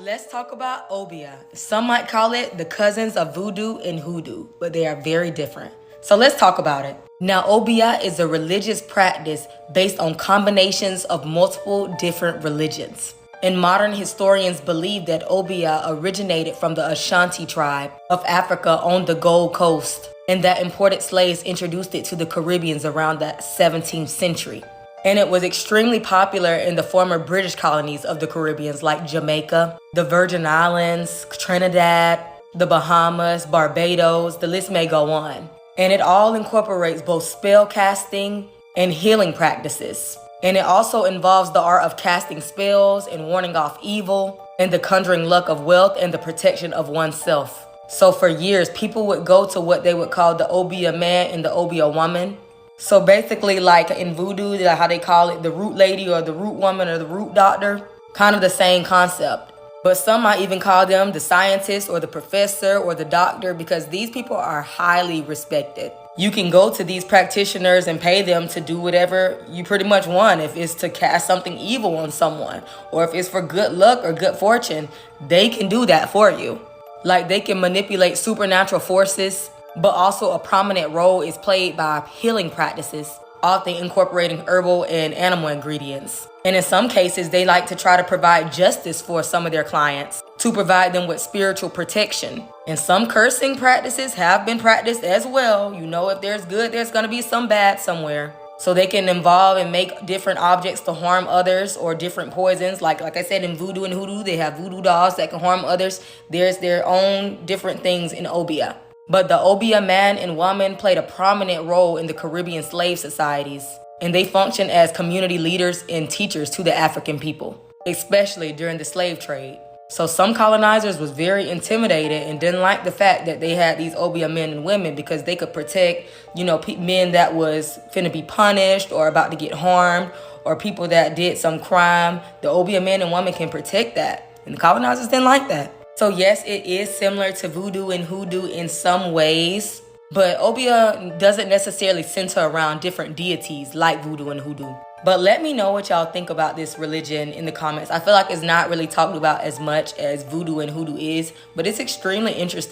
Let's talk about Obeah. Some might call it the cousins of voodoo and hoodoo, but they are very different. So let's talk about it. Now, Obeah is a religious practice based on combinations of multiple different religions. And modern historians believe that Obeah originated from the Ashanti tribe of Africa on the Gold Coast, and that imported slaves introduced it to the Caribbeans around the 17th century. And it was extremely popular in the former British colonies of the Caribbeans like Jamaica, the Virgin Islands, Trinidad, the Bahamas, Barbados, the list may go on. And it all incorporates both spell casting and healing practices. And it also involves the art of casting spells and warning off evil and the conjuring luck of wealth and the protection of oneself. So for years, people would go to what they would call the Obeah man and the Obeah woman. So basically, like in voodoo, how they call it the root lady or the root woman or the root doctor, kind of the same concept. But some might even call them the scientist or the professor or the doctor because these people are highly respected. You can go to these practitioners and pay them to do whatever you pretty much want. If it's to cast something evil on someone or if it's for good luck or good fortune, they can do that for you. Like they can manipulate supernatural forces, but also a prominent role is played by healing practices, often incorporating herbal and animal ingredients. And in some cases, they like to try to provide justice for some of their clients to provide them with spiritual protection. And some cursing practices have been practiced as well. You know, if there's good, there's going to be some bad somewhere. So they can involve and make different objects to harm others or different poisons. Like I said, in voodoo and hoodoo, they have voodoo dolls that can harm others. There's their own different things in Obeah. But the Obeah man and woman played a prominent role in the Caribbean slave societies, and they functioned as community leaders and teachers to the African people, especially during the slave trade. So some colonizers was very intimidated and didn't like the fact that they had these Obeah men and women because they could protect, men that was finna be punished or about to get harmed or people that did some crime. The Obeah men and women can protect that, and the colonizers didn't like that. So yes, it is similar to voodoo and hoodoo in some ways, but Obeah doesn't necessarily center around different deities like voodoo and hoodoo. But let me know what y'all think about this religion in the comments. I feel like it's not really talked about as much as voodoo and hoodoo is, but it's extremely interesting.